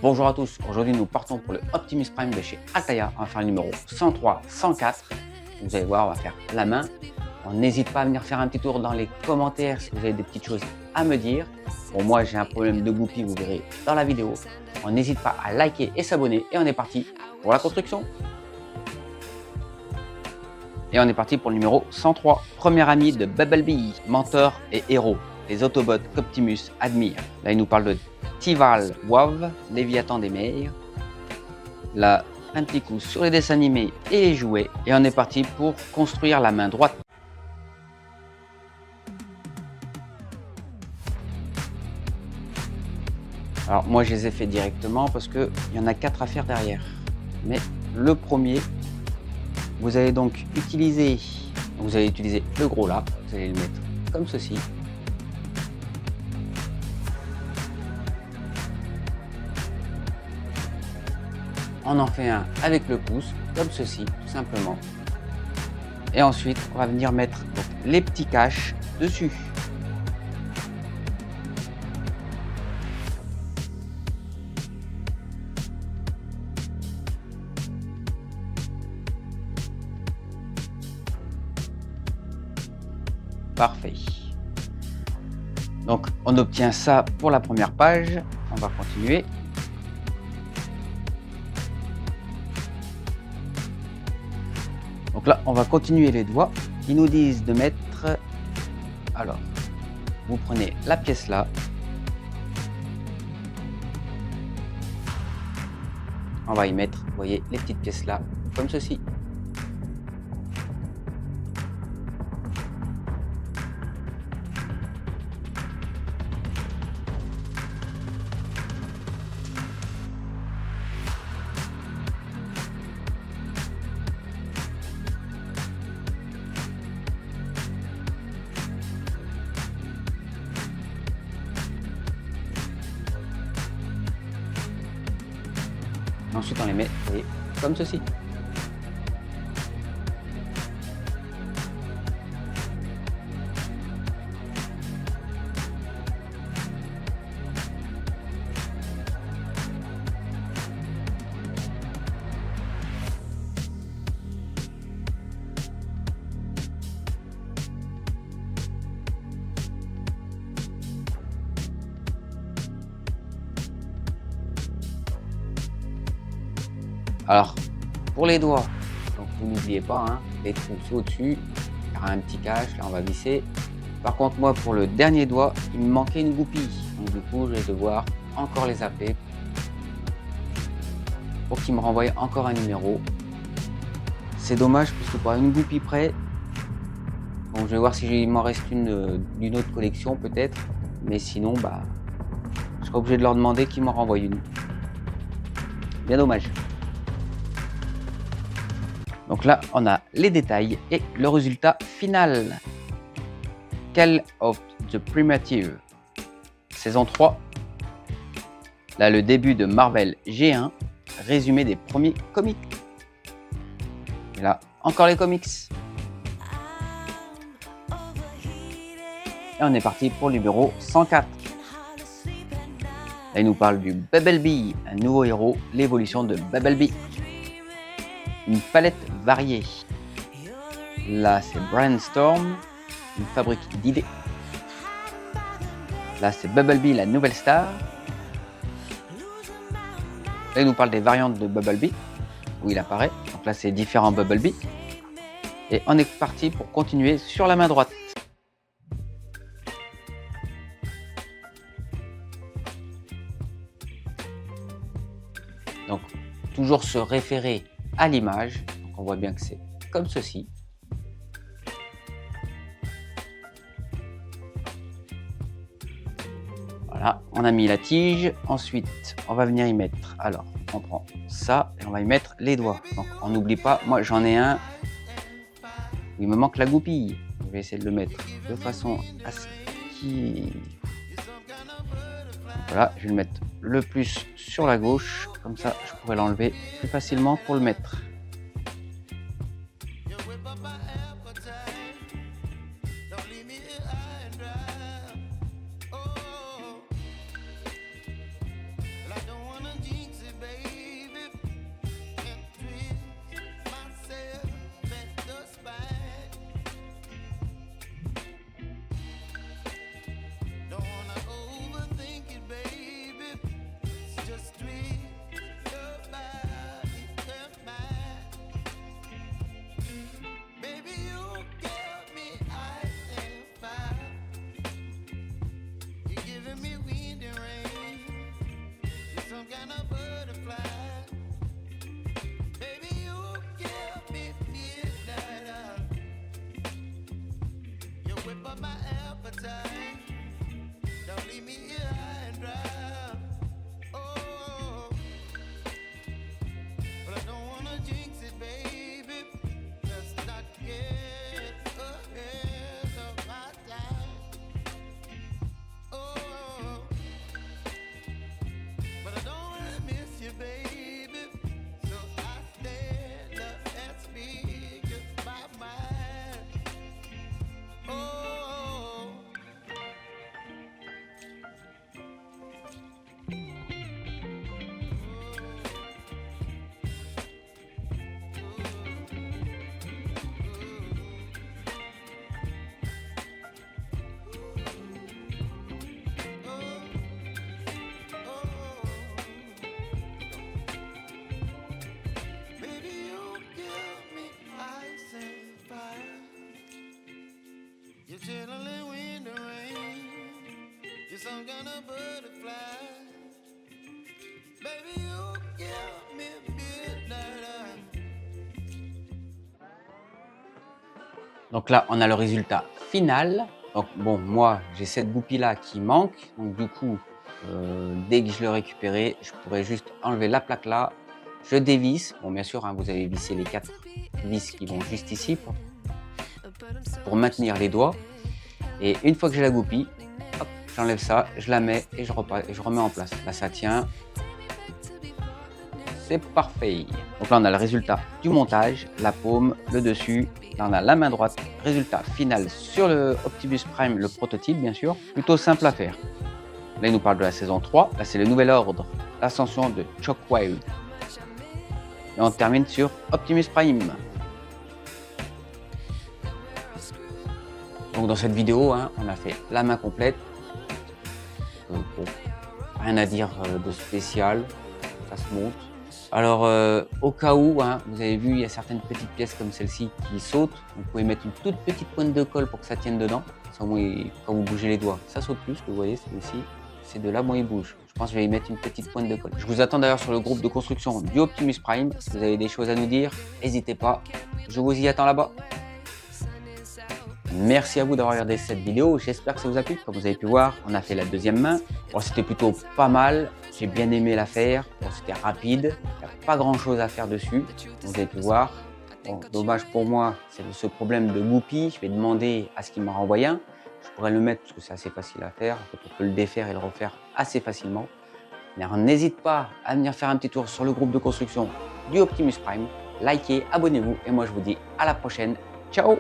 Bonjour à tous, aujourd'hui nous partons pour le Optimus Prime de chez Ataya, on va faire le numéro 103, 104. Vous allez voir, on va faire la main. On n'hésite pas à venir faire un petit tour dans les commentaires si vous avez des petites choses à me dire. Bon, moi j'ai un problème de goupille, vous verrez dans la vidéo. On n'hésite pas à liker et s'abonner et on est parti pour la construction. Et on est parti pour le numéro 103, premier ami de Bumblebee, mentor et héros. Les Autobots qu'Optimus admire. Là, il nous parle de Tival Wav, Léviathan des mers. Là, un petit coup sur les dessins animés et les jouets. Et on est parti pour construire la main droite. Alors, moi, je les ai fait directement parce qu'il y en a 4 à faire derrière. Mais le premier, vous allez donc utiliser le gros là. Vous allez le mettre comme ceci. On en fait un avec le pouce, comme ceci, tout simplement. Et ensuite, on va venir mettre donc, les petits caches dessus. Parfait. Donc, on obtient ça pour la première page. On va continuer. Donc là, on va continuer les doigts. Ils nous disent de mettre... Alors, vous prenez la pièce là. On va y mettre, vous voyez, les petites pièces là, comme ceci. Ensuite, on les met, vous voyez, comme ceci. Alors, pour les doigts, donc vous n'oubliez pas, hein, les trous au-dessus, il y aura un petit cache, là on va visser. Par contre, moi, pour le dernier doigt, il me manquait une goupille. Donc du coup, je vais devoir encore les appeler pour qu'ils me renvoient encore un numéro. C'est dommage parce que pour une goupille près, bon, je vais voir si il m'en reste une d'une autre collection peut-être. Mais sinon, bah, je serai obligé de leur demander qu'ils m'en renvoient une. Bien dommage. Donc là, on a les détails et le résultat final. Call of the Primitive, saison 3. Là, le début de Marvel G1, résumé des premiers comics. Et là, encore les comics. Et on est parti pour le numéro 104. Là, il nous parle du Bumblebee, un nouveau héros, l'évolution de Bumblebee. Une palette variée. Là, c'est Brainstorm, une fabrique d'idées. Là, c'est Bumblebee, la nouvelle star. Là, il nous parle des variantes de Bumblebee, où il apparaît. Donc là, c'est différents Bumblebee. Et on est parti pour continuer sur la main droite. Donc, toujours se référer à l'image. Donc on voit bien que c'est comme ceci. Voilà, on a mis la tige. Ensuite, on va venir y mettre. Alors, on prend ça et on va y mettre les doigts. Donc, on n'oublie pas, moi j'en ai un. Il me manque la goupille. Je vais essayer de le mettre de façon à ce qu'il... Voilà, je vais le mettre le plus sur la gauche. Comme ça, je pourrais l'enlever plus facilement pour le mettre. You're chilling in the rain. You're some kind of butterfly. Baby, you give me midnight. Donc là, on a le résultat final. Donc bon, moi, j'ai cette goupille là qui manque. Donc du coup, dès que je l'ai récupéré, je pourrais juste enlever la plaque là. Je dévisse. Bon, bien sûr, hein, vous avez vissé les 4 vis qui vont juste ici pour maintenir les doigts. Et une fois que j'ai la goupille, hop, j'enlève ça, je la mets et je remets en place. Là, ça tient. C'est parfait. Donc là, on a le résultat du montage, la paume, le dessus. Là, on a la main droite. Résultat final sur le Optimus Prime, le prototype, bien sûr. Plutôt simple à faire. Là, il nous parle de la saison 3. Là, c'est le nouvel ordre, l'ascension de Shockwave. Et on termine sur Optimus Prime. Donc dans cette vidéo, hein, on a fait la main complète. Bon, rien à dire de spécial, ça se monte. Alors au cas où, hein, vous avez vu, il y a certaines petites pièces comme celle-ci qui sautent. Vous pouvez mettre une toute petite pointe de colle pour que ça tienne dedans. Ça, quand vous bougez les doigts, ça saute plus. Vous voyez, celui-ci, c'est de là où il bouge. Je pense que je vais y mettre une petite pointe de colle. Je vous attends d'ailleurs sur le groupe de construction du Optimus Prime. Si vous avez des choses à nous dire, n'hésitez pas. Je vous y attends là-bas. Merci à vous d'avoir regardé cette vidéo, j'espère que ça vous a plu. Comme vous avez pu voir, on a fait la deuxième main. Bon, c'était plutôt pas mal, j'ai bien aimé la faire. Bon, c'était rapide, il n'y a pas grand chose à faire dessus, vous avez pu voir. Bon, dommage pour moi, c'est ce problème de goupille. Je vais demander à ce qu'il m'en renvoie un. Je pourrais le mettre parce que c'est assez facile à faire. En fait, on peut le défaire et le refaire assez facilement. Mais n'hésite pas à venir faire un petit tour sur le groupe de construction du Optimus Prime. Likez, abonnez-vous et moi je vous dis à la prochaine. Ciao!